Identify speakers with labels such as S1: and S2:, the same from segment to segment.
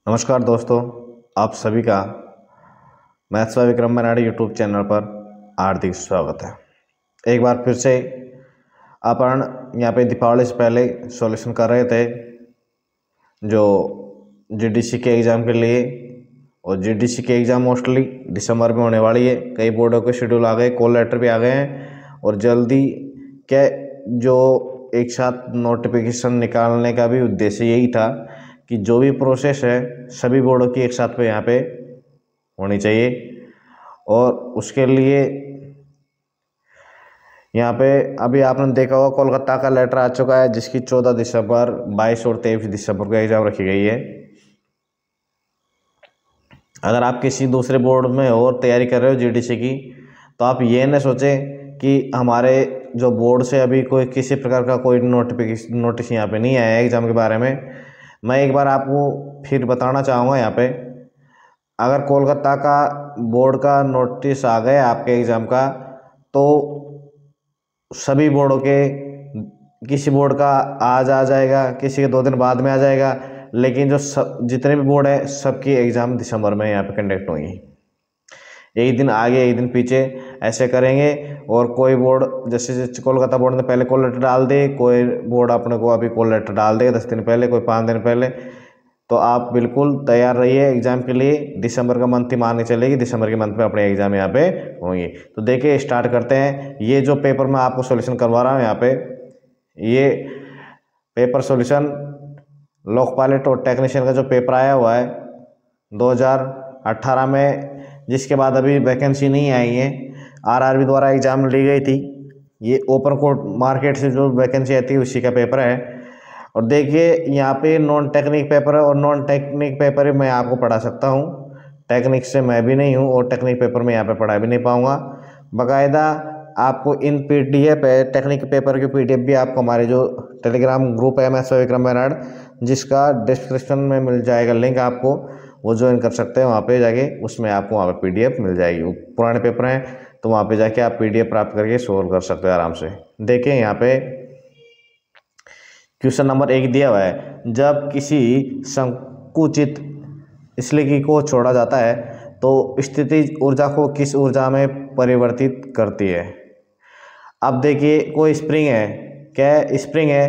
S1: नमस्कार दोस्तों, आप सभी का maths by Vikram Manadi YouTube channel पर हार्दिक स्वागत है। एक बार फिर से अपन यहाँ पे दीपावली से पहले सॉल्यूशन कर रहे थे जो जीडीसी के एग्ज़ाम के लिए। और जीडीसी के एग्ज़ाम मोस्टली दिसंबर में होने वाली है। कई बोर्डों के शेड्यूल आ गए, कॉल लेटर भी आ गए हैं और जल्दी के जो एक साथ नोटिफिकेशन निकालने का भी उद्देश्य यही था कि जो भी प्रोसेस है सभी बोर्डों की एक साथ पे यहाँ पे होनी चाहिए। और उसके लिए यहाँ पे अभी आपने देखा होगा कोलकाता का लेटर आ चुका है जिसकी 14 दिसंबर, 22 और 23 दिसंबर को एग्ज़ाम रखी गई है। अगर आप किसी दूसरे बोर्ड में और तैयारी कर रहे हो जीडीसी की, तो आप ये न सोचें कि हमारे जो बोर्ड से अभी कोई किसी प्रकार का कोई नोटिस यहाँ पे नहीं आया है एग्ज़ाम के बारे में। मैं एक बार आपको फिर बताना चाहूँगा यहाँ पे, अगर कोलकाता का बोर्ड का नोटिस आ गया आपके एग्ज़ाम का, तो सभी बोर्डों के किसी बोर्ड का आज आ जाएगा, किसी के 2 दिन बाद में आ जाएगा, लेकिन जो जितने भी बोर्ड है सबकी एग्ज़ाम दिसंबर में यहाँ पे कंडक्ट होंगी। एक दिन आगे एक दिन पीछे ऐसे करेंगे। और कोई बोर्ड जैसे कोलकाता बोर्ड ने पहले कॉल लेटर डाल दे, कोई बोर्ड अपने को अभी कॉल लेटर डाल देगा 10 दिन पहले, कोई 5 दिन पहले। तो आप बिल्कुल तैयार रहिए एग्ज़ाम के लिए। दिसंबर का मंथ ही मान के चलेगी, दिसंबर के मंथ में अपने एग्ज़ाम यहाँ पे होंगे। तो देखिए स्टार्ट करते हैं। ये जो पेपर मैं आपको सॉल्यूशन करवा रहा हूँ यहाँ पे, ये पेपर सॉल्यूशन लोक पायलट और टेक्नीशियन का जो पेपर आया हुआ है 2018 में, जिसके बाद अभी वैकेंसी नहीं आई है, आरआरबी द्वारा एग्ज़ाम ली गई थी। ये ओपन कोर्ट मार्केट से जो वैकेंसी आती है उसी का पेपर है। और देखिए यहाँ पे नॉन टेक्निक पेपर है और नॉन टेक्निक पेपर मैं आपको पढ़ा सकता हूँ। टेक्निक से मैं भी नहीं हूँ और टेक्निक पेपर में यहाँ पे पढ़ा भी नहीं पाऊँगा। बाकायदा आपको इन पीडीएफ है, टेक्निक पेपर की पीडीएफ भी आपको हमारे जो टेलीग्राम ग्रुप है मैथ्स बाय विक्रम मनाड़, जिसका डिस्क्रिप्शन में मिल जाएगा लिंक, आपको वो ज्वाइन कर सकते हैं। वहाँ पे जाके उसमें आपको वहाँ पे पीडीएफ मिल जाएगी। वो पुराने पेपर हैं तो वहाँ पे जाके आप पीडीएफ प्राप्त करके सोल्व कर सकते हो आराम से। देखिए यहाँ पे क्वेश्चन नंबर 1 दिया हुआ है, जब किसी संकुचित स्लिकी को छोड़ा जाता है तो स्थितिज ऊर्जा को किस ऊर्जा में परिवर्तित करती है। अब देखिए कोई स्प्रिंग है, क्या स्प्रिंग है,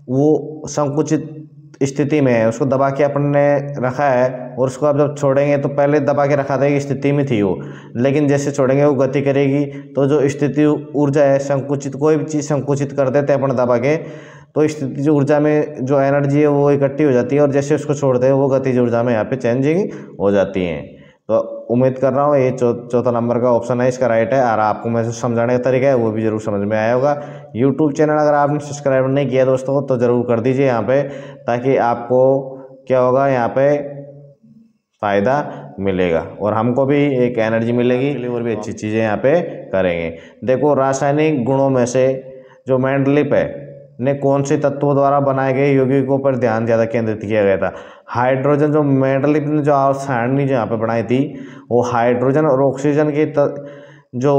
S1: वो संकुचित स्थिति में है, उसको दबा के अपन ने रखा है और उसको आप जब छोड़ेंगे तो पहले दबा के रखा था एक स्थिति में थी वो, लेकिन जैसे छोड़ेंगे वो गति करेगी। तो जो स्थिति ऊर्जा है संकुचित, कोई भी चीज़ संकुचित कर देते हैं अपन दबा के, तो स्थिति जो ऊर्जा में जो एनर्जी है वो इकट्ठी हो जाती है और जैसे उसको छोड़ते हैं वो गतिज ऊर्जा में यहाँ पे चेंजिंग हो जाती है। तो उम्मीद कर रहा हूँ ये चौथा नंबर का ऑप्शन है इसका राइट है। और आपको मैं जो समझाने का तरीका है वो भी जरूर समझ में आया होगा। यूट्यूब चैनल अगर आपने सब्सक्राइब नहीं किया दोस्तों तो ज़रूर कर दीजिए यहाँ पे, ताकि आपको क्या होगा यहाँ पे फ़ायदा मिलेगा और हमको भी एक एनर्जी मिलेगी और भी अच्छी चीज़ें यहाँ पे करेंगे। देखो रासायनिक गुणों में से जो मेंडलीफ है ने कौन से तत्वों द्वारा बनाए गए यौगिकों पर ध्यान ज़्यादा केंद्रित किया गया था। हाइड्रोजन, जो मेंडलीफ ने जो सारणी जो यहाँ पे बनाई थी वो हाइड्रोजन और ऑक्सीजन के जो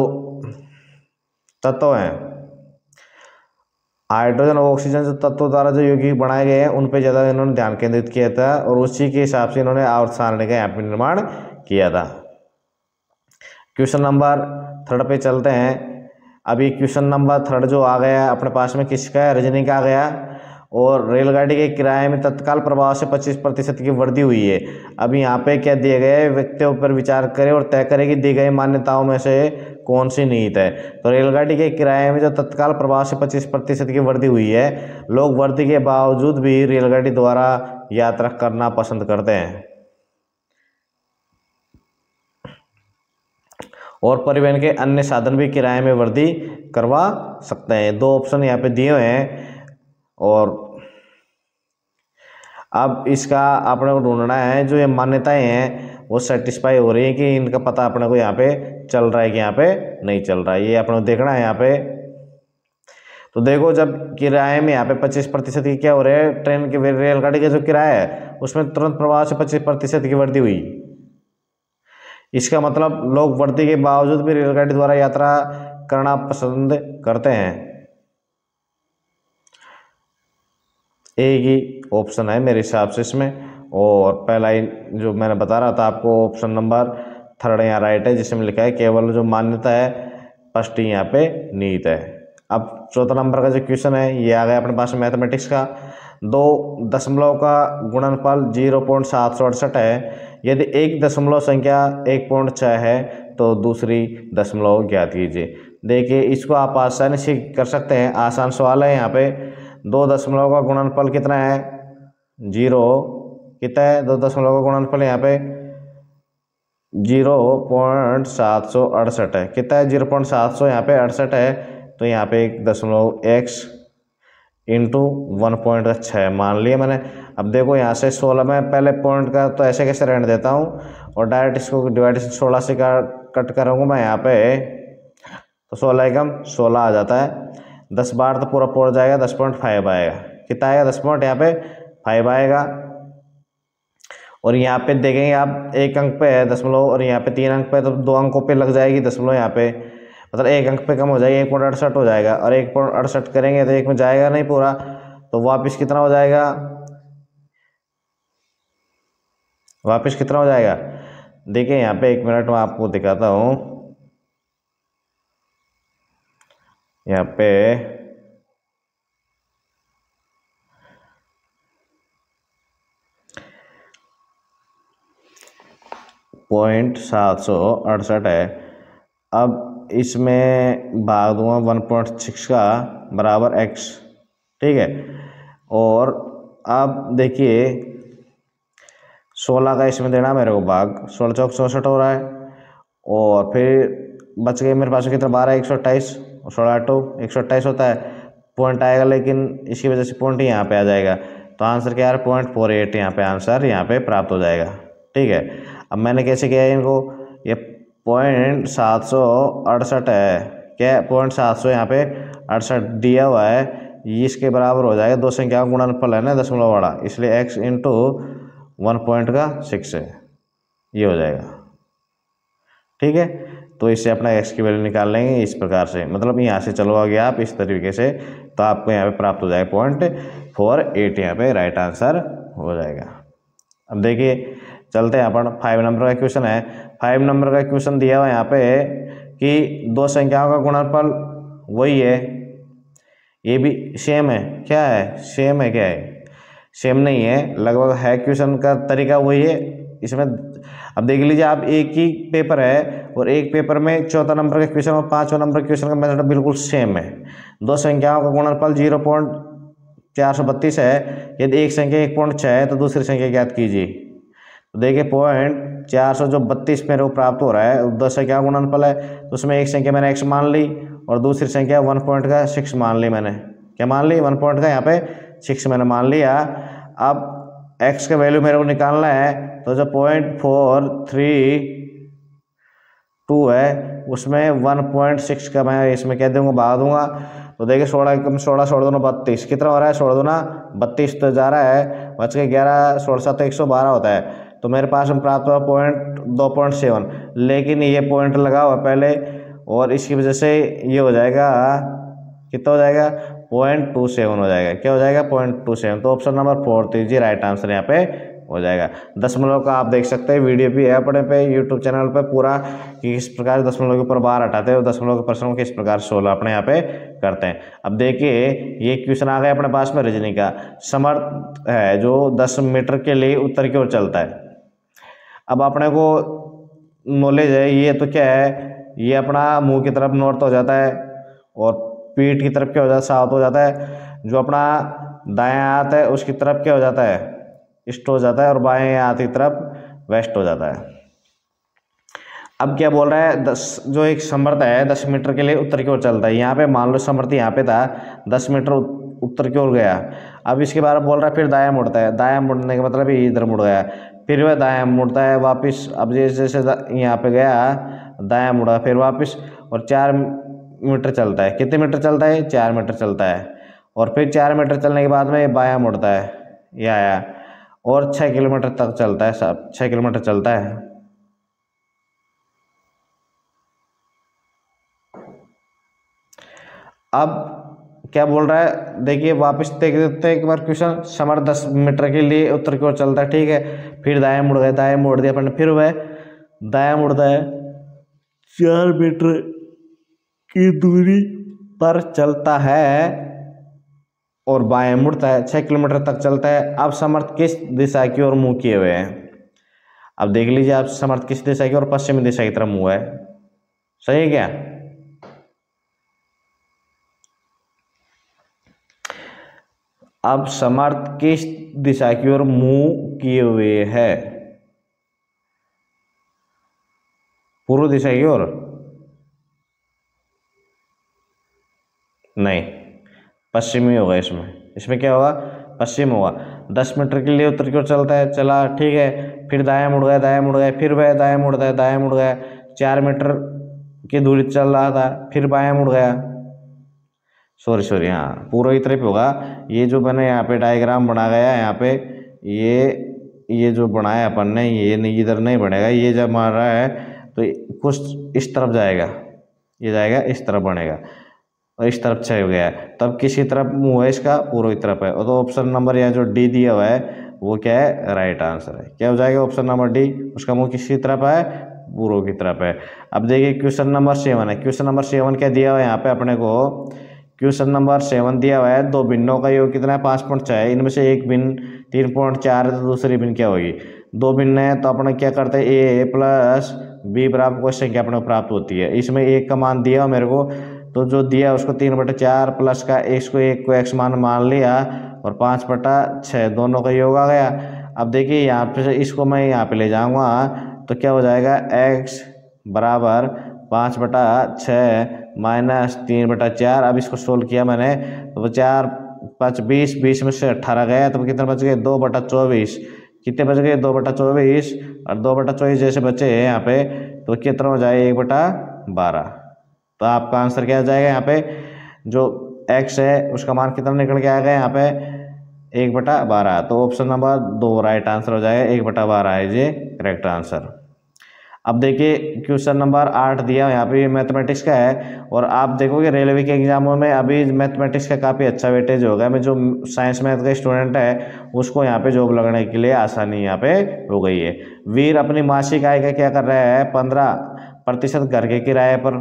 S1: तत्व हैं, हाइड्रोजन और ऑक्सीजन जो तत्वों द्वारा जो यौगिक बनाए गए हैं उन पे ज़्यादा इन्होंने ध्यान केंद्रित किया था और उसी के हिसाब से इन्होंने आवर्त सारणी का यहाँ पे निर्माण किया था। क्वेश्चन नंबर 3 पे चलते हैं। अभी क्वेश्चन नंबर 3 जो आ गया अपने पास में किसका है, रजनी का आ गया। और रेलगाड़ी के किराए में तत्काल प्रभाव से 25% की वृद्धि हुई है। अभी यहाँ पे क्या दिए गए, व्यक्तियों पर विचार करें और तय करें कि दी गई मान्यताओं में से कौन सी निहित है। तो रेलगाड़ी के किराए में जो तत्काल प्रभाव से 25% की वृद्धि हुई है, लोग वृद्धि के बावजूद भी रेलगाड़ी द्वारा यात्रा करना पसंद करते हैं और परिवहन के अन्य साधन भी किराए में वृद्धि करवा सकते हैं। 2 ऑप्शन यहाँ पे दिए हुए हैं और अब इसका अपने को ढूंढना है जो ये मान्यताएं हैं वो सेटिस्फाई हो रही है कि इनका पता अपने को यहाँ पे चल रहा है कि यहाँ पे नहीं चल रहा है, ये अपने को देखना है यहाँ पे। तो देखो जब किराए में यहाँ पे 25% की क्या हो रहा है, ट्रेन की रेलगाड़ी का जो किराया है उसमें तुरंत प्रभाव से 25% की वृद्धि हुई। इसका मतलब लोग वृद्धि के बावजूद भी रेलगाड़ी द्वारा यात्रा करना पसंद करते हैं। एक ही ऑप्शन है मेरे हिसाब से इसमें। और पहला ही जो मैंने बता रहा था आपको ऑप्शन नंबर थर्ड यहाँ राइट है, जिसमें लिखा है केवल जो मान्यता है फर्स्ट ही यहाँ पे नीत है। अब चौथा नंबर का जो क्वेश्चन है ये आ गया अपने पास मैथमेटिक्स का। 2 दशमलव का गुणनफल 0.768 है। यदि एक दशमलव संख्या 1.6 है तो दूसरी दशमलव ज्ञात कीजिए। देखिए इसको आप आसानी से कर सकते हैं, आसान सवाल है। यहाँ पे 2 दशमलव का गुणनफल कितना है 0, कितना है 2 दशमलव का गुणनफल यहाँ पे 0.768 है। कितना है 0.700 यहाँ पे 68 है, तो यहाँ पे 1.x इंटू 1.6 मान लिया मैंने। अब देखो यहाँ से 16 में पहले पॉइंट का तो ऐसे कैसे रहने देता हूँ और डायरेक्ट इसको डिवाइड 16 से कट करूँगा मैं यहाँ पे, तो 16 एकम 16 आ जाता है। 10 बार तो पूरा पड़ जाएगा, 10.5 आएगा। कितना आएगा 10 पॉइंट यहाँ पे 5 आएगा। और यहाँ पे देखेंगे आप एक अंक पे है दशमलव और यहाँ पे 3 अंक पे, तो 2 अंकों पे लग जाएगी दशमलव यहाँ पे, मतलब एक अंक पे कम हो जाएगी, 1.68 हो जाएगा। और 1.68 करेंगे तो एक में जाएगा नहीं पूरा, तो वापस कितना हो जाएगा, वापस कितना हो जाएगा। देखिए यहाँ पे 1 मिनट में आपको दिखाता हूँ। यहाँ पे 0.768 है। अब इसमें भाग दूंगा 1.6 का बराबर x, ठीक है। और अब देखिए 16 का इसमें देना मेरे को भाग, 16 चौक 64 हो रहा है। और फिर बच गए मेरे पास कितना 12 128 और 16 8 128 होता है। पॉइंट आएगा लेकिन इसकी वजह से पॉइंट ही यहाँ पे आ जाएगा, तो आंसर क्या है 0.48 यहाँ पे आंसर यहाँ पे प्राप्त हो जाएगा, ठीक है। अब मैंने कैसे किया है इनको, ये 0.768 है, क्या 0.700 यहाँ पे 68 दिया हुआ है, ये इसके बराबर हो जाएगा। 2 संख्याओं का गुणनफल है ना दशमलव वाला, इसलिए x इंटू 1.6 है, ये हो जाएगा, ठीक है। तो इससे अपना x की वैल्यू निकाल लेंगे इस प्रकार से, मतलब यहाँ से चलो आगे आप इस तरीके से, तो आपको यहाँ पे प्राप्त हो जाएगा 0.48, यहाँ पे राइट आंसर हो जाएगा। अब देखिए चलते हैं अपन 5 नंबर का क्वेश्चन है। 5 नंबर का क्वेश्चन दिया हुआ यहाँ पे कि 2 संख्याओं का गुणनफल वही है, ये भी सेम है, क्या है सेम है, क्या है सेम नहीं है, लगभग है, क्वेश्चन का तरीका वही है इसमें। अब देख लीजिए आप, एक ही पेपर है और एक पेपर में चौथा नंबर का क्वेश्चन और 5वां नंबर क्वेश्चन का मेथड बिल्कुल सेम है। 2 संख्याओं का गुणनफल 0.432 है। यदि एक संख्या 1.6 है तो दूसरी संख्या ज्ञात कीजिए। तो देखिए 0.432 मेरे को प्राप्त हो रहा है, 2 संख्या गुणनफल है, तो उसमें एक संख्या मैंने x मान ली और दूसरी संख्या 1.6 मान ली मैंने, क्या मान ली 1 पॉइंट का यहाँ पे 6 मैंने मान लिया। अब x का वैल्यू मेरे को निकालना है, तो जो 0.432 है उसमें 1.6 का मैं इसमें कह दूंगा भाग दूंगा। तो देखिए 16 16 दूना 32, कितना हो रहा है 16 दूना 32 तो जा रहा है, बच के 11 16 7 112 होता है। तो मेरे पास हम प्राप्त हुआ 2.7, लेकिन ये पॉइंट लगा हुआ पहले और इसकी वजह से ये हो जाएगा, कितना हो जाएगा 0.27 हो जाएगा, क्या हो जाएगा 0.27। तो ऑप्शन नंबर 4 दीजिए राइट आंसर यहाँ पे हो जाएगा। दशमलव का आप देख सकते हैं, वीडियो भी है अपने पे यूट्यूब चैनल पे पूरा कि किस प्रकार दशमलव के ऊपर बार हटाते हैं और दशमलव के प्रश्न किस प्रकार सोल्व अपने यहाँ पे करते हैं। अब देखिए ये क्वेश्चन आ गया अपने पास में रीजनिंग का। समर्थ है जो 10 मीटर के लिए उत्तर की ओर चलता है। अब अपने को नॉलेज है, ये तो क्या है, ये अपना मुंह की तरफ नॉर्थ हो जाता है और पीठ की तरफ क्या हो जाता है साउथ हो जाता है। जो अपना दायां हाथ है उसकी तरफ क्या हो जाता है ईस्ट हो जाता है और बाएं हाथ की तरफ वेस्ट हो जाता है। अब क्या बोल रहा है, 10 जो एक समर्थ है 10 मीटर के लिए उत्तर की ओर चलता है। यहाँ पे मान लो समर्थ यहाँ पे था 10 मीटर उत्तर की ओर गया। अब इसके बारे में बोल रहा है फिर दायां मुड़ता है, दायां मुड़ने का मतलब ये इधर मुड़ गया, फिर वह दायां मुड़ता है वापस। अब जैसे जैसे यहाँ पे गया दायां मुड़ा फिर वापस, और 4 मीटर चलता है। कितने मीटर चलता है 4 मीटर चलता है। और फिर 4 मीटर चलने के बाद में ये बायां मुड़ता है, ये आया और 6 किलोमीटर तक चलता है, सब 6 किलोमीटर चलता है। अब क्या बोल रहा है, देखिए वापस देख देते हैं एक बार क्वेश्चन। समर 10 मीटर के लिए उत्तर की ओर चलता है, ठीक है, फिर दाएं मुड़ गए, दाएं मोड़ दिया अपन ने, फिर वह दाएं मुड़ता है, 4 मीटर की दूरी पर चलता है और बाएं मुड़ता है, 6 किलोमीटर तक चलता है। अब समर्थ किस दिशा की ओर मुंह किए हुए हैं? अब देख लीजिए आप, समर्थ किस दिशा की ओर, पश्चिमी दिशा की तरफ मुंह है, सही है क्या? अब समर्थ किस दिशा की ओर मुंह किए हुए है? पूर्व दिशा की ओर? नहीं, पश्चिमी होगा इसमें। इसमें क्या होगा? पश्चिम होगा। 10 मीटर के लिए उत्तर की ओर चलता है, चला, ठीक है, फिर दाएं मुड़ गया, दाएं मुड़ गए, फिर वह दाएं मुड़ता है, दाएं मुड़ गया, 4 मीटर की दूरी चल रहा था, फिर बाएं मुड़ गया, सॉरी हाँ, पूरा की तरफ होगा। ये जो मैंने यहाँ पे डायग्राम बना गया है यहाँ पे, ये जो बनाया अपन ने, ये नहीं, इधर नहीं बनेगा, ये जब मार रहा है तो कुछ इस तरफ जाएगा, ये जाएगा इस तरफ बनेगा, और इस तरफ चल गया है, तब किसी तरफ मुंह है इसका? पूर्व की तरफ है। और तो ऑप्शन नंबर यहाँ जो डी दिया हुआ है वो क्या है? राइट आंसर है। क्या हो जाएगा? ऑप्शन नंबर डी, उसका मुंह किसी तरफ है? पूर्व की तरफ है। अब देखिए क्वेश्चन नंबर 7 है। क्वेश्चन नंबर 7 क्या दिया हुआ है यहाँ पे अपने को? क्वेश्चन नंबर 7 दिया हुआ है, दो भिन्नों का योग कितना है? 5.6 है। इनमें से एक भिन्न 3.4 है, तो दूसरी भिन्न क्या होगी? दो भिन्न है, तो अपने क्या करते हैं, ए प्लस बी बराबर कोई संख्या अपने को प्राप्त होती है। इसमें एक का मान दिया मेरे को, तो जो दिया उसको 3/4 प्लस का x को x मान लिया, और 5/6 दोनों का योग आ गया। अब देखिए यहाँ पे इसको मैं यहाँ पे ले जाऊँगा, तो क्या हो जाएगा? x बराबर 5/6 माइनस 3/4। अब इसको सोल्व किया मैंने, तो 4 5 20, 20 में से 18 गया, तो कितने बच गए? 2/24। कितने बच गए? 2/24, और 2/24 जैसे बचे यहाँ पे, तो कितना हो जाए? 1/12। तो आपका आंसर क्या आ जाएगा यहाँ पे? जो x है उसका मान कितना निकल के आएगा यहाँ पे? 1/12। तो ऑप्शन नंबर 2 राइट आंसर हो जाएगा, 1/12 है ये करेक्ट आंसर। अब देखिए क्वेश्चन नंबर 8 दिया यहाँ पे, मैथमेटिक्स का है, और आप देखोगे रेलवे के एग्जामों में अभी मैथमेटिक्स का काफ़ी अच्छा वेटेज होगा। मैं जो साइंस मैथ का स्टूडेंट है उसको यहाँ पे जॉब लगने के लिए आसानी यहाँ पे हो गई है। वीर अपनी मासिक आय का क्या कर रहा है? 15% घर के किराए पर।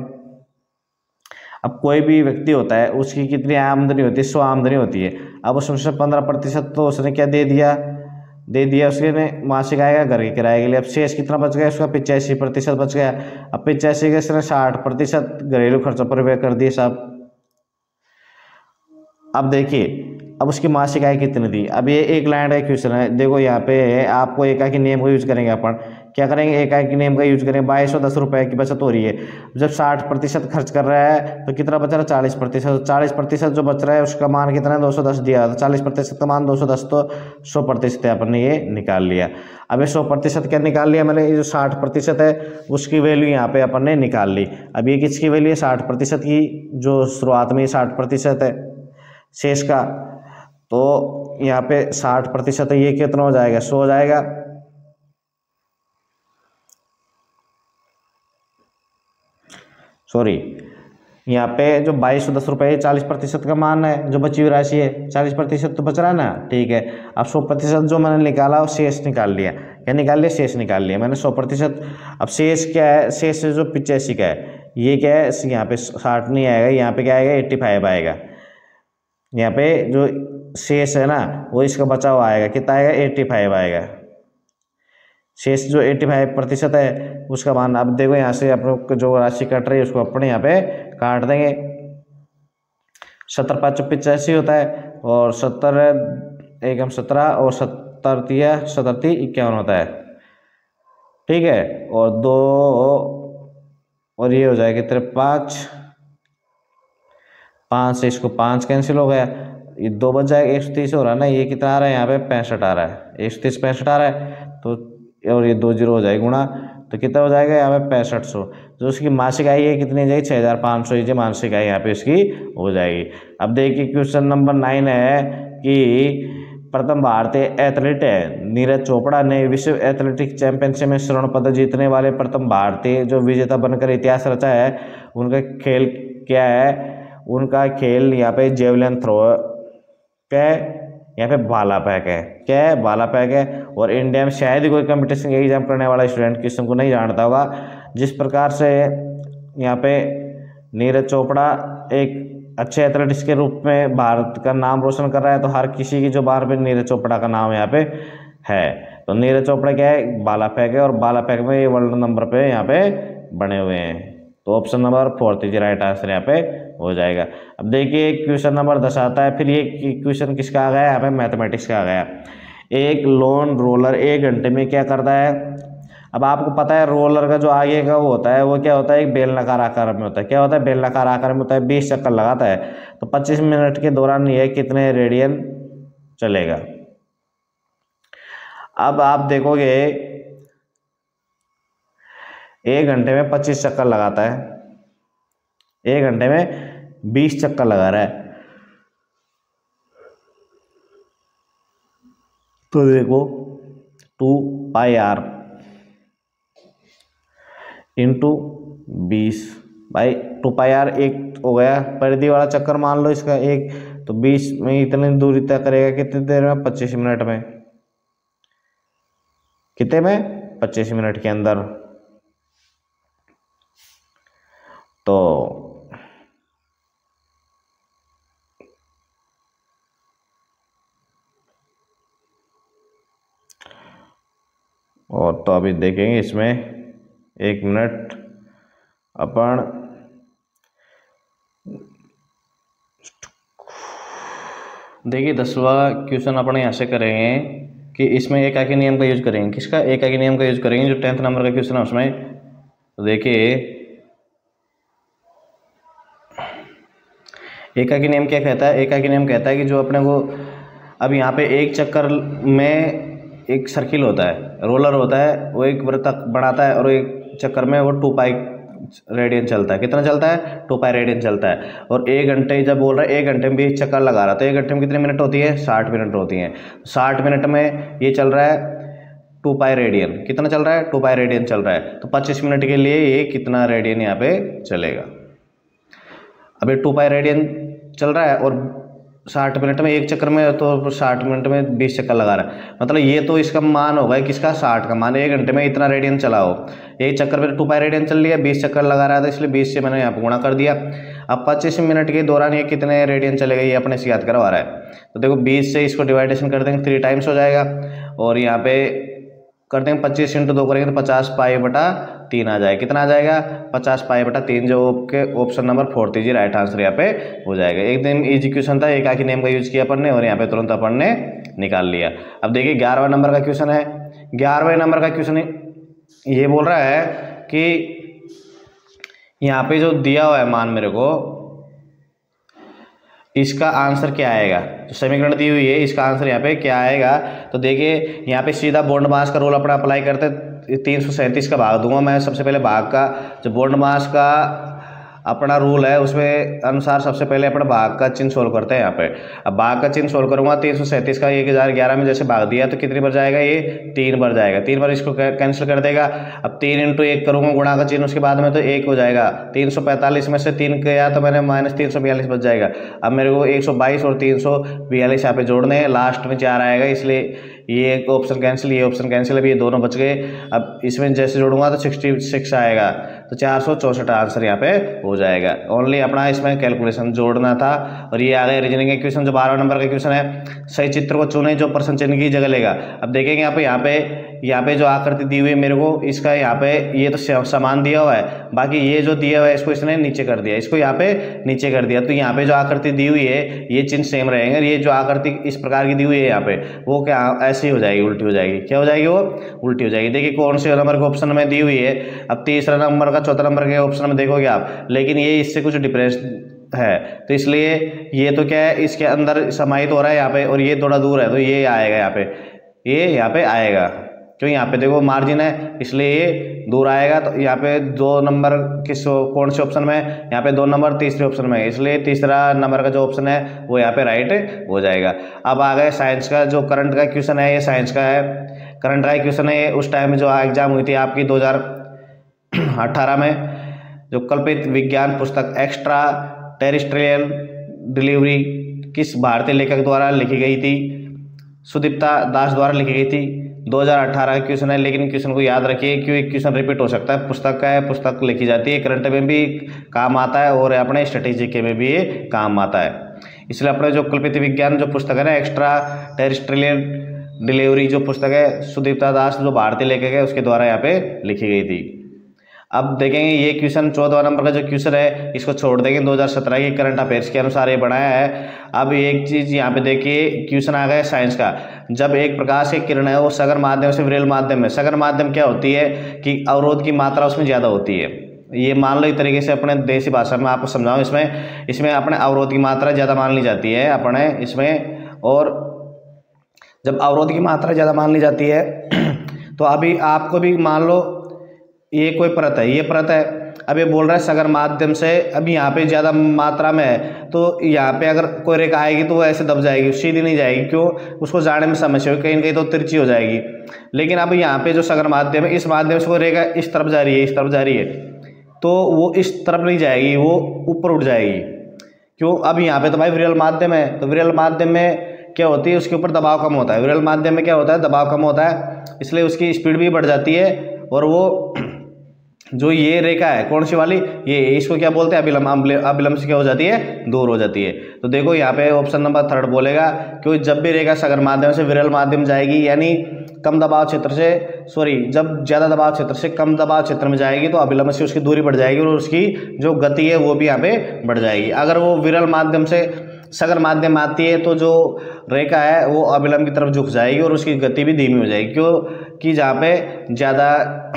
S1: अब कोई भी व्यक्ति होता है, उसकी कितनी आमदनी होती है? 100 आमदनी होती है। अब उसमें से 15% तो उसने क्या दे दिया उसके ने मासिक आएगा घर के किराए के लिए। अब शेष कितना बच गया? उसका 85% बच गया। अब 85 के इसने 60% घरेलू खर्चों पर व्यय कर दिए साहब। अब देखिए, अब उसकी मासिक आय कितनी थी? अब ये एक लाइन का क्वेश्चन है। देखो यहाँ पे आपको एकाकी नियम का यूज करेंगे अपन। क्या करेंगे? एकाकी नियम का यूज करेंगे। 2210 रुपये की बचत हो रही है। जब 60% खर्च कर रहा है तो कितना बच रहा है? 40%। 40% जो बच रहा है उसका मान कितना है? 210 दिया। तो 40% का मान 210, तो 100% अपन ने ये निकाल लिया। अब ये 100% क्या निकाल लिया मैंने? ये जो 60% है उसकी वैल्यू यहाँ पे अपन ने निकाल ली। अब ये किसकी वैल्यू है? 60% की, जो शुरुआत में 60% है शेष का। तो यहाँ पे 60% है, ये कितना हो जाएगा? 100 हो जाएगा। सॉरी, यहाँ पे जो 2210 रुपये 40% का मान है, जो बची हुई राशि है 40% तो बच रहा है ना, ठीक है। अब 100% जो मैंने निकाला वो शेष निकाल लिया। क्या निकाल लिया? शेष निकाल लिया मैंने 100%। अब शेष क्या है? शेष जो 85 का है, ये क्या है? यहाँ पे 60 नहीं आएगा, यहाँ पे क्या आएगा? 85 आएगा। यहाँ पे जो शेष है ना वो इसका बचा हुआ आएगा, कितना आएगा? 85 आएगा। शेष जो 85% है उसका मान, अब देखो यहाँ से आप लोग जो राशि कट रही है उसको अपने यहाँ पे काट देंगे। 70 5 85 होता है, और 70 एकम 17, और 70 51 होता है, ठीक है। और 2, और ये हो जाएगा कितने? 5 से इसको 5 कैंसिल हो गया, ये 2 बच जाएगा। 130 हो रहा है ना, ये कितना आ रहा है यहाँ पे? 65 आ रहा है। 130 65 आ रहा है, तो और ये 2 0 हो जाएगा गुणा, तो कितना हो जाएगा यहाँ पे? 6500। जो उसकी मासिक आय है कितनी जाएगी? 6500 ये मासिक आय यहाँ पे इसकी हो जाएगी। अब देखिए क्वेश्चन नंबर 9 है कि प्रथम भारतीय एथलीट है नीरज चोपड़ा ने विश्व एथलेटिक चैंपियनशिप में स्वर्ण पदक जीतने वाले प्रथम भारतीय जो विजेता बनकर इतिहास रचा है, उनका खेल क्या है? उनका खेल यहाँ पे जेवलिन थ्रो क्या है, यहाँ पे भाला फेंक है, क्या है, भाला फेंक है। और इंडिया में शायद ही कोई कंपटीशन एग्जाम करने वाला स्टूडेंट किसी को नहीं जानता होगा जिस प्रकार से यहाँ पे नीरज चोपड़ा एक अच्छे एथलेटिक्स के रूप में भारत का नाम रोशन कर रहा है, तो हर किसी की जुबान पे नीरज चोपड़ा का नाम यहाँ पे है। तो नीरज चोपड़ा क्या है, भाला फेंक है, और भाला फेंक में ये वर्ल्ड नंबर पे यहाँ पे बने हुए हैं। तो option number 4 is right answer यहाँ पे हो जाएगा। अब देखिए क्वेश्चन नंबर 10 आता है। फिर ये क्वेश्चन किसका आ गया, यहाँ पे मैथमेटिक्स का आ गया। एक लोन रोलर 1 घंटे में क्या करता है। अब आपको पता है रोलर का जो आगे का वो होता है वो क्या होता है, एक बेलनाकार आकार में होता है। क्या होता है, बेलनाकार आकार में होता है, 20 चक्कर लगाता है। तो 25 मिनट के दौरान ये कितने रेडियन चलेगा। अब आप देखोगे 1 घंटे में 25 चक्कर लगाता है, 1 घंटे में 20 चक्कर लगा रहा है। तो देखो 2 पाई आर इंटू 20 भाई 2 पाई आर एक हो गया परिधि वाला चक्कर मान लो इसका एक, तो 20 में इतनी दूरी तय करेगा कितनी देर में, 25 मिनट में। कितने में, 25 मिनट के अंदर। तो और तो अभी देखेंगे इसमें 1 मिनट अपन देखिए 10वां क्वेश्चन अपन यहाँ से करेंगे कि इसमें एकाकी नियम का यूज करेंगे। किसका, एकाकी नियम का यूज करेंगे, जो 10th नंबर का क्वेश्चन है उसमें। तो देखिए एकाकी नियम क्या कहता है, एकाकी नियम कहता है कि जो अपने को अब यहाँ पे एक चक्कर में एक सर्किल होता है, रोलर होता है, वो एक वृत्त बनाता है और एक चक्कर में वो 2 पाई रेडियन चलता है। कितना चलता है, 2 पाई रेडियन चलता है। और 1 घंटे जब बोल रहा है 1 घंटे में 20 चक्कर लगा रहा है, तो 1 घंटे में कितने मिनट होती है, 60 मिनट होती हैं। 60 मिनट में ये चल रहा है 2 पाई रेडियन। कितना चल रहा है, 2 पाई रेडियन चल रहा है। तो 25 मिनट के लिए ये कितना रेडियन यहाँ पे चलेगा। अब ये 2 पाई रेडियन चल रहा है और 60 मिनट में एक चक्कर में, तो 60 मिनट में 20 चक्कर लगा रहा है, मतलब ये तो इसका मान होगा किसका, 60 का मान। 1 घंटे में इतना रेडियन चला हो, एक चक्कर में 2 पाई रेडियन चल लिया, 20 चक्कर लगा रहा था, इसलिए 20 से मैंने यहाँ पर गुणा कर दिया। अब 25 मिनट के दौरान ये कितने रेडियन चलेगा, ये अपने से याद करवा रहा है। तो देखो 20 से इसको डिवाइडेशन कर देंगे, 3 टाइम्स हो जाएगा, और यहाँ पे कर देंगे 25 × 2 करेंगे तो 50 पाई बटा 3 आ जाएगा। कितना आ जाएगा, 50 पाई बटा 3, जो के ऑप्शन नंबर 4 जी राइट आंसर यहाँ पे हो जाएगा। एकदम इजी क्वेश्चन था, एकाकी नियम का यूज किया अपन ने और यहाँ पे तुरंत अपन ने निकाल लिया। अब देखिए 11वां नंबर का क्वेश्चन है। 11वें नंबर का क्वेश्चन ये बोल रहा है कि यहाँ पे जो दिया हुआ है मान मेरे को, इसका आंसर क्या आएगा। तो समीकरण दी हुई है, इसका आंसर यहाँ पे क्या आएगा। तो देखिए यहाँ पे सीधा बॉन्ड मास का रूल अपना अप्लाई करते, 337 का भाग दूंगा मैं। सबसे पहले भाग का जो बॉन्ड मास का अपना रूल है उसमें अनुसार सबसे पहले अपना भाग का चिन्ह सोल्व करते हैं यहाँ पे। अब भाग का चिन्ह सोल्व करूंगा, 337 का 1011 में जैसे भाग दिया तो कितनी बार जाएगा, ये 3 बार जाएगा। 3 बार इसको कैंसिल कर देगा। अब 3 × 1 करूंगा गुणा का चिन्ह उसके बाद में, तो 1 हो जाएगा। 345 में से 3 गया तो मैंने -342 बच जाएगा। अब मेरे को 122 और 342 यहाँ पे जोड़ने हैं, लास्ट में 4 आएगा, इसलिए ये एक ऑप्शन कैंसिल, ये ऑप्शन कैंसिल, अभी ये दोनों बच गए। अब इसमें जैसे जोड़ूंगा तो 66 आएगा, तो 464 आंसर यहाँ पे हो जाएगा। ओनली अपना इसमें कैलकुलेशन जोड़ना था। और ये आ गया रीजनिंग का क्वेश्चन, जो 12वें नंबर का क्वेश्चन है। सही चित्र को चुने जो प्रश्न चिन्ह की जगह लेगा। अब देखेंगे यहाँ पे जो आकृति दी हुई है मेरे को, इसका यहाँ पे ये तो समान दिया हुआ है, बाकी ये जो दिया हुआ है इसको इसने नीचे कर दिया, इसको यहाँ पे नीचे कर दिया। तो यहाँ पे जो आकृति दी हुई है ये चिन्ह सेम रहेंगे। ये जो आकृति इस प्रकार की दी हुई है यहाँ पे, वो क्या ऐसी हो जाएगी, उल्टी हो जाएगी। क्या हो जाएगी, वो उल्टी हो जाएगी। देखिए कौन से नंबर के ऑप्शन में दी हुई है। अब 3रा नंबर का 4था नंबर के ऑप्शन में देखोगे आप, लेकिन ये इससे कुछ डिफरेंस है, तो इसलिए ये तो क्या है, इसके अंदर समाहित हो रहा है यहाँ पे, और ये थोड़ा दूर है, तो ये आएगा यहाँ पे, ये यहाँ पे आएगा। क्यों, यहाँ पे देखो मार्जिन है, इसलिए ये दूर आएगा। तो यहाँ पे 2 नंबर किस कौन से ऑप्शन में, यहाँ पे 2 नंबर तीसरे ऑप्शन में, इसलिए 3रा नंबर का जो ऑप्शन है वो यहाँ पे राइट हो जाएगा। अब आ गए साइंस का, जो करंट का क्वेश्चन है, ये साइंस का है। करंट का क्वेश्चन है, उस टाइम जो एग्जाम हुई थी आपकी 2018 में, जो कल्पित विज्ञान पुस्तक एक्स्ट्रा टेरेस्ट्रियल डिलीवरी किस भारतीय लेखक द्वारा लिखी गई थी? सुदीप्ता दास द्वारा लिखी गई थी। 2018 का क्वेश्चन है, लेकिन क्वेश्चन को याद रखिए क्यों एक क्वेश्चन रिपीट हो सकता है। पुस्तक का है, पुस्तक लिखी जाती है, करंट में भी काम आता है और अपने स्ट्रेटेजिक में भी ये काम आता है। इसलिए अपने जो कल्पित विज्ञान जो पुस्तक है ना, एक्स्ट्रा टेरेस्ट्रियल डिलीवरी जो पुस्तक है सुदीप्ता दास जो भारतीय लेखक है उसके द्वारा यहाँ पे लिखी गई थी। अब देखेंगे ये क्वेश्चन 14 नंबर का जो क्वेश्चन है इसको छोड़ देंगे, 2017 के करंट अफेयर्स के अनुसार ये बनाया है। अब एक चीज़ यहाँ पे देखिए, क्वेश्चन आ गया साइंस का। जब एक प्रकाश की किरण है वो सघन माध्यम से विरल माध्यम में, सघन माध्यम क्या होती है कि अवरोध की मात्रा उसमें ज़्यादा होती है। ये मान लो एक तरीके से अपने देसी भाषा में आपको समझाऊँ, इसमें अपने अवरोध की मात्रा ज़्यादा मान ली जाती है अपने इसमें। और जब अवरोध की मात्रा ज़्यादा मान ली जाती है तो अभी आपको भी मान लो ये कोई परत है, ये परत है, अब ये बोल रहा है सघन माध्यम से, अभी यहाँ पे ज़्यादा मात्रा में है तो यहाँ पे अगर कोई रेखा आएगी तो वो ऐसे दब जाएगी, सीधी नहीं जाएगी। क्यों? उसको जाने में समस्या होगी, कहीं न कहीं तो तिरछी हो जाएगी। लेकिन अब यहाँ पे जो सघन माध्यम है, इस माध्यम से वो रेखा इस तरफ जा रही है, इस तरफ जा रही है, तो वो इस तरफ नहीं जाएगी, वो ऊपर उठ जाएगी। क्यों? अब यहाँ पे तो भाई विरल माध्यम है, तो विरल माध्यम में क्या होती है, उसके ऊपर दबाव कम होता है। विरल माध्यम में क्या होता है, दबाव कम होता है, इसलिए उसकी स्पीड भी बढ़ जाती है। और वो जो ये रेखा है कौन सी वाली, ये इसको क्या बोलते हैं, अभिलंब। अभिलंब से क्या हो जाती है, दूर हो जाती है। तो देखो यहाँ पे ऑप्शन नंबर 3 बोलेगा, क्योंकि जब भी रेखा सघन माध्यम से विरल माध्यम जाएगी, यानी कम दबाव क्षेत्र से, जब ज़्यादा दबाव क्षेत्र से कम दबाव क्षेत्र में जाएगी तो अभिलंब से उसकी दूरी बढ़ जाएगी और उसकी जो गति है वो भी यहाँ पे बढ़ जाएगी। अगर वो विरल माध्यम से सघन माध्यम आती है तो जो रेखा है वो अभिलंब की तरफ झुक जाएगी और उसकी गति भी धीमी हो जाएगी, क्योंकि जहाँ पे ज़्यादा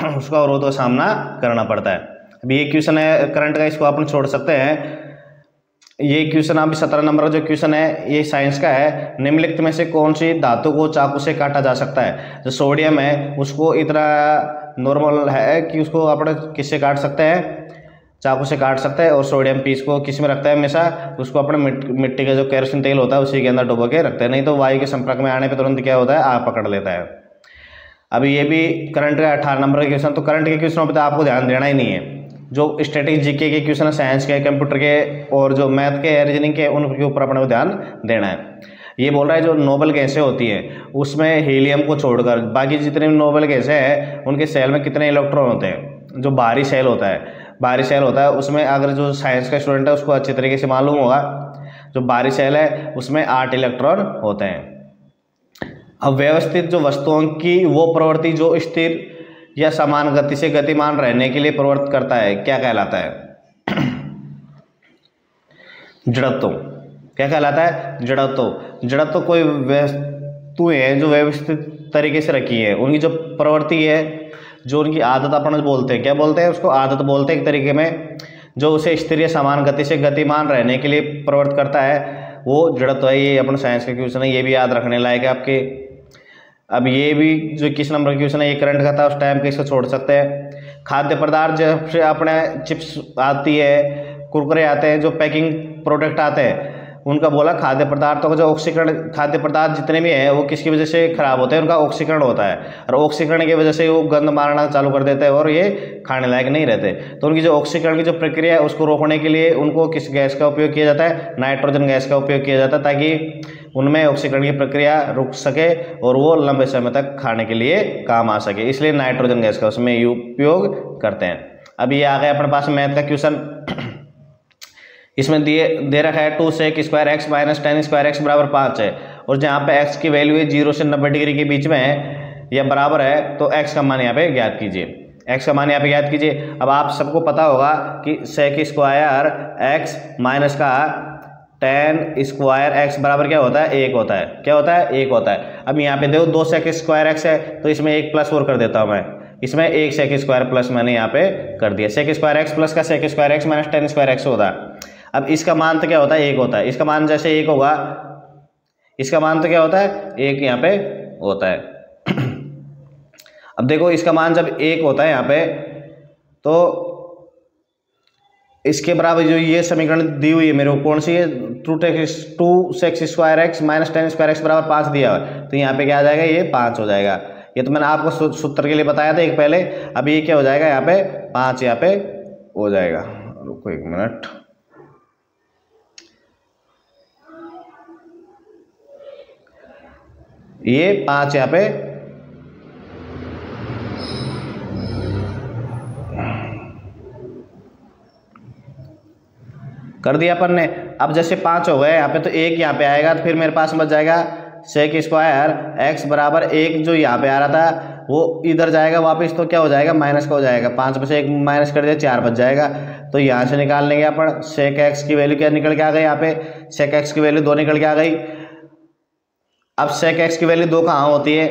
S1: उसका अवरोध का सामना करना पड़ता है। अभी ये क्वेश्चन है करंट का, इसको अपन छोड़ सकते हैं। ये क्वेश्चन अभी 17 नंबर का जो क्वेश्चन है ये साइंस का है। निम्नलिखित में से कौन सी धातु को चाकू से काटा जा सकता है? जो सोडियम है उसको इतना नॉर्मल है कि उसको अपने किससे काट सकते हैं, चाकू से काट सकते हैं। और सोडियम पीस को किस में रखता है हमेशा, उसको अपने मिट्टी का जो केरोसिन तेल होता है उसी के अंदर डुबो के रखते हैं, नहीं तो वायु के संपर्क में आने पर तुरंत क्या होता है, आग पकड़ लेता है। अभी ये भी करंट का 18 नंबर का क्वेश्चन। तो करंट के क्वेश्चनों पर तो आपको ध्यान देना ही नहीं है। जो स्टैटिक जीके के क्वेश्चन है, साइंस के, कंप्यूटर के और जो मैथ के, रीजनिंग के, उनके ऊपर अपने को ध्यान देना है। ये बोल रहा है जो नोबल गैसें होती हैं उसमें हीलियम को छोड़कर बाकी जितने भी नोबल गैसें हैं उनके सेल में कितने इलेक्ट्रॉन होते हैं? जो बाहरी सेल होता है उसमें, अगर जो साइंस का स्टूडेंट है उसको अच्छी तरीके से मालूम होगा, जो बाहरी सेल है उसमें 8 इलेक्ट्रॉन होते हैं। अब व्यवस्थित जो वस्तुओं की वो प्रवृत्ति जो स्थिर या समान गति से गतिमान रहने के लिए प्रवृत्त करता है क्या कहलाता है? जड़त्व। क्या कहलाता है? जड़त्व। जड़त्व कोई वस्तुएं हैं जो व्यवस्थित तरीके से रखी है, उनकी जो प्रवृत्ति है, जो उनकी आदत अपन बोलते हैं, क्या बोलते हैं उसको, आदत बोलते हैं एक तरीके में, जो उसे स्थिर या समान गति से गतिमान रहने के लिए प्रवृत्त करता है वो जड़त्व है। ये अपने साइंस का क्वेश्चन है, ये भी याद रखने लायक है आपके। अब ये भी जो 21 नंबर का क्वेश्चन है ये करंट का था उस टाइम पे, इसको छोड़ सकते हैं। खाद्य पदार्थ जब से अपने चिप्स आती है, कुरकुरे आते हैं, जो पैकिंग प्रोडक्ट आते हैं, उनका बोला खाद्य पदार्थों का जो ऑक्सीकरण, खाद्य पदार्थ जितने भी हैं वो किसकी वजह से खराब होते हैं, उनका ऑक्सीकरण होता है, और ऑक्सीकरण की वजह से वो गंध मारना चालू कर देते हैं और ये खाने लायक नहीं रहते। तो उनकी जो ऑक्सीकरण की जो प्रक्रिया है उसको रोकने के लिए उनको किस गैस का उपयोग किया जाता है? नाइट्रोजन गैस का उपयोग किया जाता है, ताकि उनमें ऑक्सीकरण की प्रक्रिया रुक सके और वो लंबे समय तक खाने के लिए काम आ सके, इसलिए नाइट्रोजन गैस का उसमें उपयोग करते हैं। अब ये आ गया अपने पास मैथ का क्वेश्चन। इसमें दे रखा है 2 sec square x minus 10 square x बराबर 5 है, और जहाँ पे x की वैल्यू है 0 से 90 डिग्री के बीच में है या बराबर है, तो x का मान यहाँ पे ज्ञात कीजिए। x का मान यहाँ पे ज्ञात कीजिए। अब आप सबको पता होगा कि sec स्क्वायर x माइनस का 10 स्क्वायर एक्स बराबर क्या होता है? 1 होता है। क्या होता है? 1 होता है। अब यहाँ पे देखो 2 sec स्क्वायर एक्स है तो इसमें 1 प्लस और कर देता हूँ मैं, इसमें 1 sec स्क्वायर प्लस मैंने यहाँ पे कर दिया। sec स्क्वायर एक्स प्लस का sec square x minus 10 square x होता है। अब इसका मान तो क्या होता है? 1 होता है। इसका मान जैसे 1 होगा, इसका मान तो क्या होता है? 1 यहाँ पे होता है। अब देखो इसका मान जब 1 होता है यहाँ पे, तो इसके बराबर जो ये समीकरण दी हुई है मेरे को, कौन सी है? 2 sec square x minus 10 square x बराबर 5 दिया है, तो यहाँ पे क्या आ जाएगा? ये 5 हो जाएगा। ये तो मैंने आपको सूत्र के लिए बताया था एक पहले। अब ये क्या हो जाएगा? यहाँ पे 5 यहाँ पे हो जाएगा। रुको 1 मिनट, ये 5 यहाँ पे कर दिया अपन ने। अब जैसे 5 हो गए यहाँ पे, तो 1 यहाँ पे आएगा, तो फिर मेरे पास बच जाएगा सेक स्क्वायर x बराबर 1 जो यहाँ पे आ रहा था वो इधर जाएगा वापस, तो क्या हो जाएगा माइनस का हो जाएगा। 5 में से 1 माइनस कर दिया 4 बच जाएगा। तो यहाँ से निकाल लेंगे अपन सेक x की वैल्यू क्या निकल के आ गई, यहाँ पे सेक x की वैल्यू 2 निकल के आ गई। अब सेक x की वैल्यू 2 कहाँ होती है,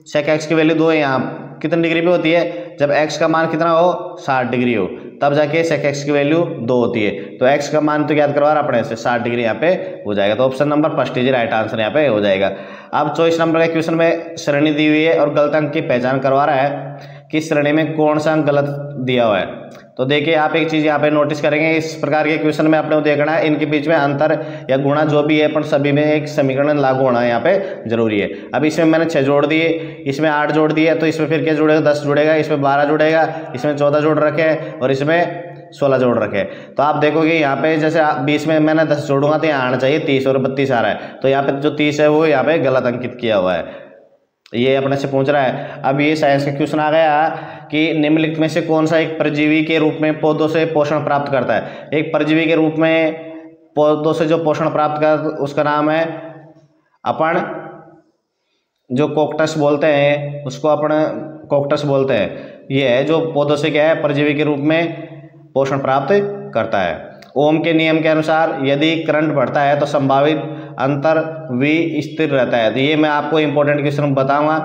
S1: सेक x की वैल्यू 2 है यहाँ कितनी डिग्री पे होती है, जब x का मान कितना हो 60 डिग्री हो, तब जाके सेक x की वैल्यू 2 होती है। तो x का मान तो याद करवा रहा अपने से 60 डिग्री यहाँ पे हो जाएगा। तो option number first is right answer यहाँ पे हो जाएगा। अब चॉइस नंबर के क्वेश्चन में श्रेणी दी हुई है और गलत अंक की पहचान करवा रहा है कि श्रेणी में कौन सा अंक गलत दिया हुआ है। तो देखिए आप एक चीज़ यहाँ पे नोटिस करेंगे, इस प्रकार के क्वेश्चन में आपने देखना है इनके बीच में अंतर या गुणा जो भी है, पर सभी में एक समीकरण लागू होना यहाँ पे जरूरी है। अब इसमें मैंने 6 जोड़ दिए, इसमें 8 जोड़ दिए, तो इसमें फिर क्या जुड़ेगा 10 जुड़ेगा, इसमें 12 जुड़ेगा, इसमें 14 जोड़ रखे और इसमें 16 जोड़ रखे। तो आप देखोगे यहाँ पे जैसे 20 में मैंने 10 जोड़ूंगा तो यहाँ आना चाहिए 30 और 32 आ रहा है, तो यहाँ पे जो 30 है वो यहाँ पे गलत अंकित किया हुआ है, ये अपने से पूछ रहा है। अब ये साइंस का क्वेश्चन आ गया कि निम्नलिखित में से कौन सा एक परजीवी के रूप में पौधों से पोषण प्राप्त करता है। एक परजीवी के रूप में पौधों से जो पोषण प्राप्त कर उसका नाम है अपन जो कोक्टस बोलते हैं, उसको अपन कोक्टस बोलते हैं। ये है जो पौधों से क्या है परजीवी के रूप में पोषण प्राप्त करता है। ओम के नियम के अनुसार यदि करंट बढ़ता है तो संभावित अंतर v स्थिर रहता है। तो ये मैं आपको इंपॉर्टेंट क्वेश्चन बताऊंगा,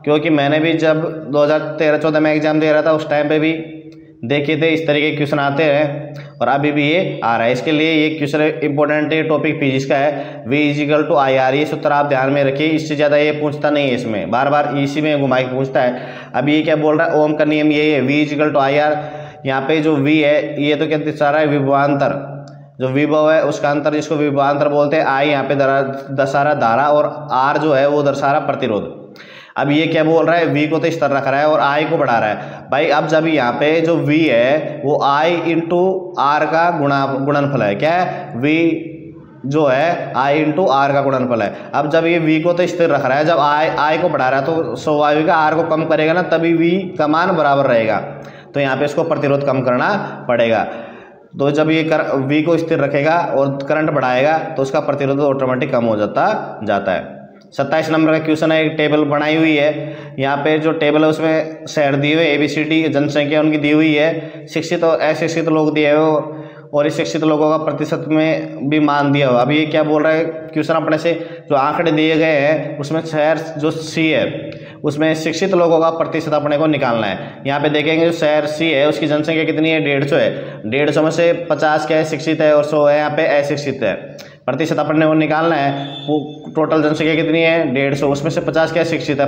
S1: क्योंकि मैंने भी जब 2013-14 में एग्जाम दे रहा था उस टाइम पे भी देखे थे इस तरीके के क्वेश्चन आते हैं और अभी भी ये आ रहा है। इसके लिए ये क्वेश्चन इंपॉर्टेंट है, टॉपिक फिजिक्स का है। v = IR, ये सूत्र आप ध्यान में रखिए, इससे ज़्यादा ये पूछता नहीं है, इसमें बार बार इसी में घुमा के पूछता है। अब ये क्या बोल रहा है, ओम का नियम ये है v = IR। यहाँ पे जो v है ये तो क्या दर्शा रहा है विभवांतर, जो विभव है उसका अंतर जिसको विभवांतर बोलते हैं। I यहाँ पे दर्शा रहा धारा और R जो है वो दर्शा रहा प्रतिरोध। अब ये क्या बोल रहा है, V को तो इस तरह रख रहा है और I को बढ़ा रहा है भाई। अब जब यहाँ पे जो V है वो I × R का गुणनफल है, क्या है V जो है I × R का गुणनफल है। अब जब ये V को तो स्थिर रख रहा है, जब I को बढ़ा रहा है तो स्वाभाविक R को कम करेगा ना, तभी V का मान बराबर रहेगा। तो यहाँ पे इसको प्रतिरोध कम करना पड़ेगा। तो जब ये V को स्थिर रखेगा और करंट बढ़ाएगा तो उसका प्रतिरोध ऑटोमेटिक कम हो जाता है। 27 नंबर का क्वेश्चन है, एक टेबल बनाई हुई है। यहाँ पे जो टेबल है उसमें शहर दिए हुए ABCD जनसंख्या उनकी दी हुई है, शिक्षित और अशिक्षित लोग दिए हुए और इस शिक्षित लोगों का प्रतिशत में भी मान दिया हुआ। अब ये क्या बोल रहा है क्वेश्चन अपने से, जो आंकड़े दिए गए हैं उसमें शहर जो C है उसमें शिक्षित लोगों का प्रतिशत अपने को निकालना है। यहाँ पे देखेंगे जो शहर C है उसकी जनसंख्या कितनी है, 150 है। 150 में से 50 क्या है शिक्षित है और 100 है यहाँ पे अशिक्षित है। प्रतिशत अपने को निकालना है, वो टोटल जनसंख्या कितनी है 150, उसमें से 50 क्या शिक्षित है।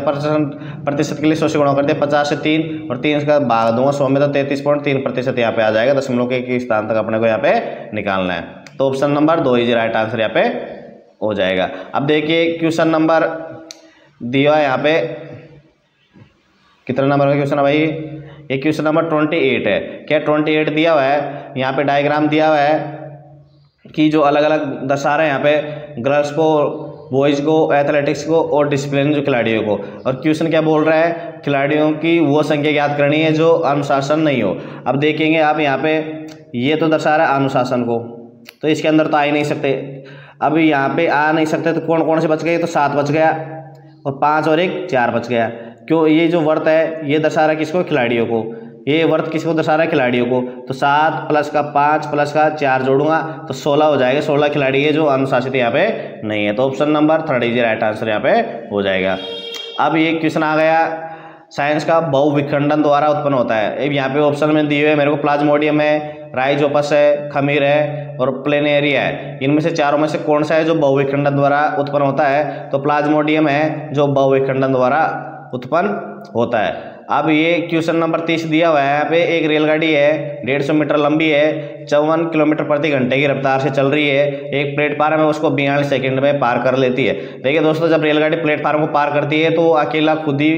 S1: प्रतिशत के लिए 100 से गुणा कर दिया, 50 से 3 और 3 का भाग दूंगा 100 में, तो 33.3% यहाँ पे आ जाएगा। दशमलव के स्थान तक अपने को यहाँ पे निकालना है। तो option number 2 is right answer यहाँ पे हो जाएगा। अब देखिए क्वेश्चन नंबर दिया है यहाँ पे, कितना नंबर का क्वेश्चन है भाई, ये क्वेश्चन नंबर 28 है। क्या 28 दिया हुआ है, यहाँ पे डायग्राम दिया हुआ है कि जो अलग अलग दर्शा रहे हैं यहाँ पे गर्ल्स को, बॉयज़ को, एथलेटिक्स को और डिसिप्लिन जो खिलाड़ियों को। और क्वेश्चन क्या बोल रहा है, खिलाड़ियों की वो संख्या याद करनी है जो अनुशासन नहीं हो। अब देखेंगे आप यहाँ पे ये तो दर्शा रहा है अनुशासन को, तो इसके अंदर तो आ ही नहीं सकते। अब यहाँ पे आ नहीं सकते तो कौन कौन से बच गए, तो 7 बच गया और 5 और 1 4 बच गया। क्यों, ये जो वर्त है ये दर्शा रहा है किसको, खिलाड़ियों को। ये वर्त किसको दर्शा रहा है, खिलाड़ियों को। तो 7 प्लस का 5 प्लस का 4 जोड़ूंगा तो 16 हो जाएगा। 16 खिलाड़ी है जो अनुशासित यहाँ पे नहीं है। तो option number 3 is right answer यहाँ पे हो जाएगा। अब ये क्वेश्चन आ गया साइंस का, बहुविखंडन द्वारा उत्पन्न होता है। अब यहाँ पे ऑप्शन में दिए हुए मेरे को प्लाज्मोडियम है, राइजोपस है, खमीर है और प्लेनेरिया है। इनमें से चारों में से कौन सा है जो बहुविखंडन द्वारा उत्पन्न होता है, तो प्लाज्मोडियम है जो बहुविखंडन द्वारा उत्पन्न होता है। अब ये क्वेश्चन नंबर 30 दिया हुआ है। यहाँ पे एक रेलगाड़ी है, 150 मीटर लंबी है, 54 किलोमीटर प्रति घंटे की रफ्तार से चल रही है। एक प्लेटफार्म है उसको 42 सेकंड में पार कर लेती है। देखिए दोस्तों, जब रेलगाड़ी प्लेटफार्म को पार करती है तो अकेला खुद ही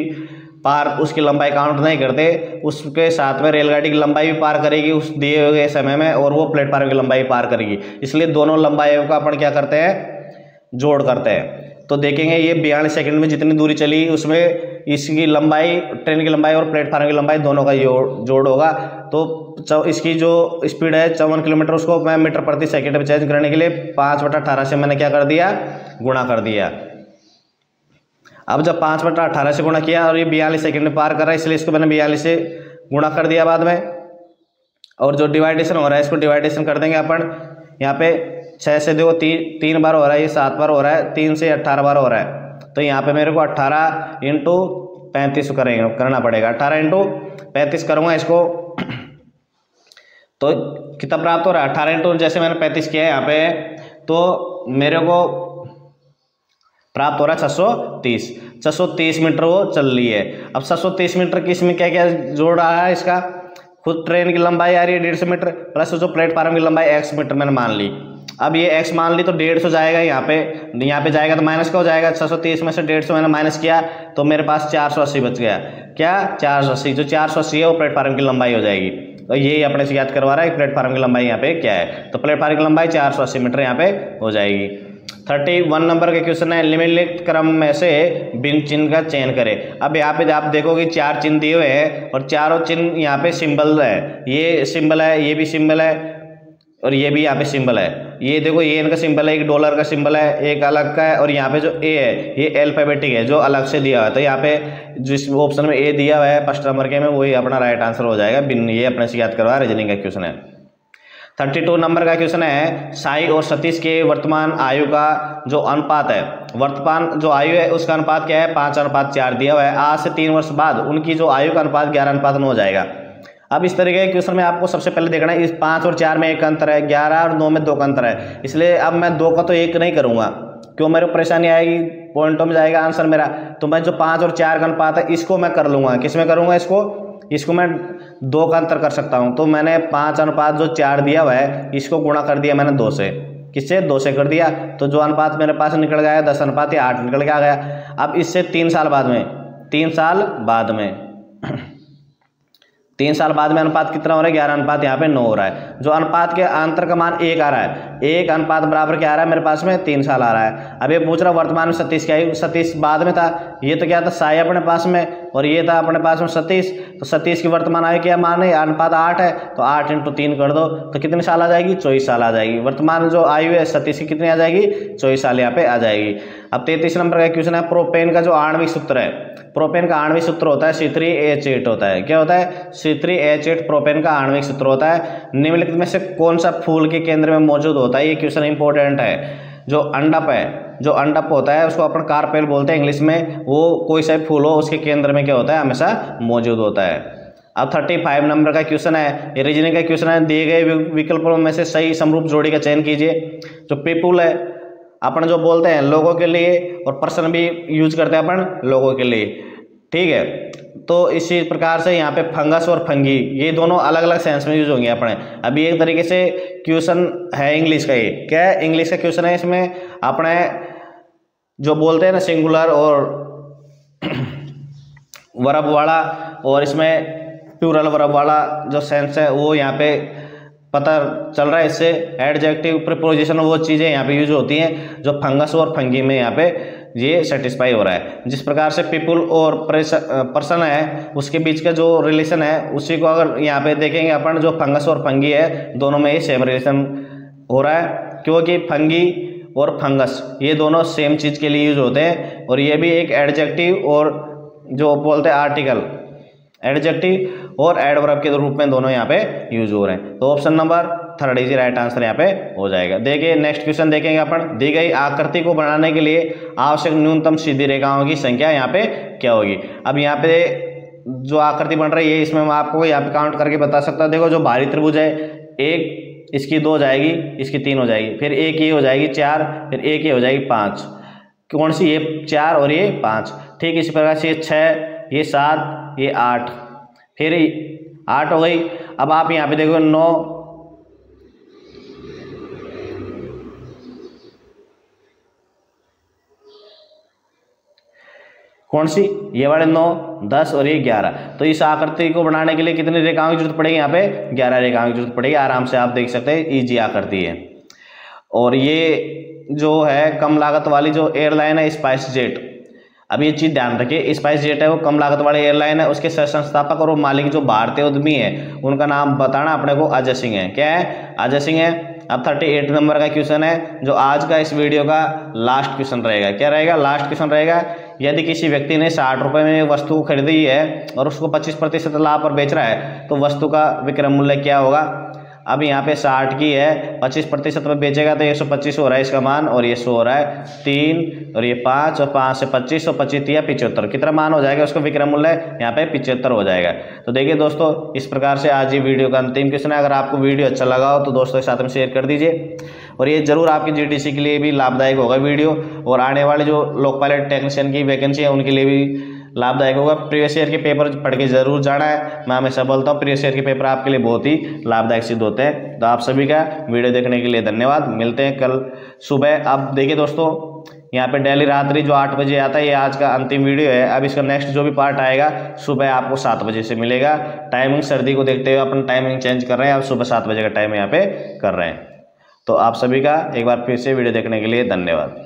S1: पार उसकी लंबाई काउंट नहीं करते, उसके साथ में रेलगाड़ी की लंबाई भी पार करेगी उस दिए हुए समय में और वो प्लेटफार्म की लंबाई पार करेगी। इसलिए दोनों लंबाइयों का अपन क्या करते हैं, जोड़ करते हैं। तो देखेंगे ये 42 सेकंड में जितनी दूरी चली उसमें इसकी लंबाई, ट्रेन की लंबाई और प्लेटफार्म की लंबाई दोनों का जोड़ होगा। तो इसकी जो स्पीड है 54 किलोमीटर, उसको मैं मीटर प्रति सेकंड में चेंज करने के लिए 5/18 से मैंने क्या कर दिया, गुणा कर दिया। अब जब 5/18 से गुणा किया और ये 42 सेकंड में पार कर रहा है, इसलिए इसको मैंने 42 से गुणा कर दिया बाद में। और जो डिवाइडेशन हो रहा है इसको डिवाइडेशन कर देंगे अपन। यहाँ पे 6 से देखो 3 बार हो रहा है, ये 7 बार हो रहा है, 3 से 18 बार हो रहा है। तो यहाँ पे मेरे को 18 × 35 करना पड़ेगा। 18 × 35 करूँगा इसको तो कितना प्राप्त हो रहा है, 18 जैसे मैंने 35 किया है यहाँ पे, तो मेरे को प्राप्त हो रहा है 630 मीटर वो चल रही है। अब 630 मीटर की इसमें क्या क्या जोड़ रहा है, इसका खुद ट्रेन की लंबाई आ रही है 150 मीटर, प्लस जो प्लेटफार्म की लंबाई x मीटर मैंने मान ली। अब ये x मान ली तो 150 जाएगा, यहाँ पे जाएगा तो माइनस का हो जाएगा। 630 में से 150 मैंने माइनस किया तो मेरे पास 480 बच गया। क्या 480, जो 480 है वो प्लेटफार्म की लंबाई हो जाएगी। तो यही अपने से याद करवा रहा है कि प्लेटफार्म की लंबाई यहाँ पे क्या है, तो प्लेटफार्म की लंबाई 480 मीटर यहाँ पे हो जाएगी। 31 नंबर का क्वेश्चन है, निम्नलिखित क्रम में से बिन चिन्ह का चयन करें। अब यहाँ पे आप देखोगे 4 चिन्ह दिए हुए हैं और चारों चिन्ह यहाँ पे सिंबल है, ये सिंबल है, ये भी सिंबल है और ये भी यहाँ पे सिंबल है। ये देखो ये इनका सिंबल है, एक डॉलर का सिंबल है, एक अलग का है, और यहाँ पे जो ए है ये अल्फाबेटिक है जो अलग से दिया हुआ है। तो यहाँ पे जिस ऑप्शन में ए दिया हुआ है फर्स्ट नंबर के में, वही अपना राइट आंसर हो जाएगा। बिन, ये अपने से याद करवा रीजनिंग का क्वेश्चन है। 32 नंबर का क्वेश्चन है, साई और सतीश के वर्तमान आयु का जो अनुपात है, वर्तमान जो आयु है उसका अनुपात क्या है, 5:4 दिया हुआ है। आज से 3 वर्ष बाद उनकी जो आयु का अनुपात 11:9 हो जाएगा। अब इस तरीके के क्वेश्चन में आपको सबसे पहले देखना है, इस 5 और 4 में 1 का अंतर है, 11 और 9 में 2 का अंतर है, इसलिए अब मैं 2 का तो 1 नहीं करूंगा, क्यों मेरे को परेशानी आएगी, पॉइंटों में जाएगा आंसर मेरा। तो मैं जो 5 और 4 का अनुपात है इसको मैं कर लूंगा, किस में करूंगा, इसको मैं 2 का अंतर कर सकता हूं। तो मैंने 5:4 दिया हुआ है, इसको गुणा कर दिया मैंने 2 से, किससे, 2 से कर दिया। तो जो अनुपात मेरे पास निकल गया 10:8 निकल के आ गया। अब इससे 3 साल बाद में 3 साल बाद में अनुपात कितना हो रहा है, 11 यहाँ पे 9 हो रहा है। जो अनुपात के अंतर का मान 1 आ रहा है, 1 अनुपात बराबर क्या आ रहा है मेरे पास में, 3 साल आ रहा है। अब ये पूछ रहा वर्तमान में सतीश क्या है, सतीश बाद में था, ये तो क्या था साई अपने पास में और ये था अपने पास में सतीश। तो सतीश की वर्तमान आयु क्या मान है, अनुपात 8 है, तो 8 × 3 कर दो तो कितने साल आ जाएगी, 24 साल आ जाएगी। वर्तमान जो आयु है सतीश की कितनी आ जाएगी, 24 साल यहाँ पे आ जाएगी। अब 33 नंबर का क्वेश्चन है, प्रोपेन का जो आणविक सूत्र है, प्रोपेन का आणविक सूत्र होता है C3H8 होता है। क्या होता है, C3H8 प्रोपेन का आणविक सूत्र होता है। निम्नलिखित में से कौन सा फूल के केंद्र में मौजूद होता है, ये क्वेश्चन इंपॉर्टेंट है। जो अंडप है, जो अंडप होता है उसको अपन कार्पेल बोलते हैं इंग्लिश में, वो कोई सा फूल हो उसके केंद्र में क्या होता है, हमेशा मौजूद होता है। अब 35 नंबर का क्वेश्चन है, ये रीजनिंग का क्वेश्चन है, दिए गए विकल्पों में से सही समरूप जोड़ी का चयन कीजिए। जो पीपुल है अपन जो बोलते हैं लोगों के लिए, और पर्सन भी यूज करते हैं अपन लोगों के लिए, ठीक है। तो इसी प्रकार से यहाँ पे फंगस और फंगी ये दोनों अलग अलग सेंस में यूज होंगे अपने। अभी एक तरीके से क्वेश्चन है इंग्लिश का, ये क्या है, इंग्लिश का क्वेश्चन है। इसमें अपने जो बोलते हैं ना सिंगुलर और वर्ब वाला, और इसमें प्लूरल वर्ब वाला जो सेंस है वो यहाँ पे पता चल रहा है। इससे एडजेक्टिव प्रीपोजिशन वो चीज़ें यहाँ पे यूज होती हैं जो फंगस और फंगी में यहाँ पे ये सेटिस्फाई हो रहा है। जिस प्रकार से पीपुल और पर्सन है उसके बीच का जो रिलेशन है उसी को अगर यहाँ पे देखेंगे अपन, जो फंगस और फंगी है दोनों में ही सेम रिलेशन हो रहा है, क्योंकि फंगी और फंगस ये दोनों सेम चीज़ के लिए यूज होते हैं। और ये भी एक एडजेक्टिव और जो बोलते हैं आर्टिकल, एडजेक्टिव और एडवर्ब के रूप में दोनों यहाँ पे यूज हो रहे हैं। तो option number 3 easy right answer यहाँ पे हो जाएगा। देखिए नेक्स्ट क्वेश्चन देखेंगे अपन, दी गई आकृति को बनाने के लिए आवश्यक न्यूनतम सीधी रेखाओं की संख्या यहाँ पे क्या होगी। अब यहाँ पे जो आकृति बन रही है इसमें मैं आपको यहाँ पे काउंट करके बता सकता हूँ। देखो जो भारी त्रिभुज है, एक इसकी 2 जाएगी, इसकी 3 हो जाएगी, फिर एक ये हो जाएगी 4, फिर एक ये हो जाएगी 5। कौन सी, ये 4 और ये 5। ठीक इसी प्रकार से ये 6, ये 7, ये 8, फिर 8 हो गई। अब आप यहाँ पे देखो 9, कौन सी, ये वाले 9, 10 और ये 11। तो इस आकृति को बनाने के लिए कितनी रेखाओं की जरूरत पड़ेगी, यहाँ पे 11 रेखाओं की जरूरत पड़ेगी। आराम से आप देख सकते हैं, इजी आकृति है। और ये जो है कम लागत वाली जो एयरलाइन है स्पाइस जेट, अब ये चीज़ ध्यान रखिए, स्पाइस जेट है वो कम लागत वाली एयरलाइन है, उसके सह संस्थापक और मालिक जो भारतीय उद्यमी है उनका नाम बताना अपने को अजय सिंह है। क्या है? अजय सिंह है। अब 38 नंबर का क्वेश्चन है जो आज का इस वीडियो का लास्ट क्वेश्चन रहेगा। क्या रहेगा? लास्ट क्वेश्चन रहेगा, यदि किसी व्यक्ति ने 60 रुपये में वस्तु खरीदी है और उसको 25% लाभ पर बेच रहा है तो वस्तु का विक्रय मूल्य क्या होगा? अब यहाँ पे 60 की है, 25% में बेचेगा तो 125 हो रहा है इसका मान, और ये 100 हो रहा है 3 और ये 5 और 5 से 25 और 25 या 75, कितना मान हो जाएगा उसका विक्रय मूल्य? यहाँ पे 75 हो जाएगा। तो देखिए दोस्तों, इस प्रकार से आज ये वीडियो का अंतिम क्वेश्चन है। अगर आपको वीडियो अच्छा लगा हो तो दोस्तों के साथ में शेयर कर दीजिए, और ये जरूर आपकी जीडीसी के लिए भी लाभदायक होगा वीडियो, और आने वाले जो लोक पायलट टेक्नीशियन की वैकेंसी है उनके लिए भी लाभदायक होगा। प्रीवियस ईयर के पेपर पढ़ के जरूर जाना है, मैं हमेशा बोलता हूँ प्रीवियस ईयर के पेपर आपके लिए बहुत ही लाभदायक सिद्ध होते हैं। तो आप सभी का वीडियो देखने के लिए धन्यवाद। मिलते हैं कल सुबह। अब देखिए दोस्तों, यहाँ पे डेली रात्रि जो 8 बजे आता है, ये आज का अंतिम वीडियो है। अब इसका नेक्स्ट जो भी पार्ट आएगा सुबह आपको 7 बजे से मिलेगा। टाइमिंग सर्दी को देखते हुए अपन टाइमिंग चेंज कर रहे हैं, अब सुबह 7 बजे का टाइम यहाँ पे कर रहे हैं। तो आप सभी का एक बार फिर से वीडियो देखने के लिए धन्यवाद।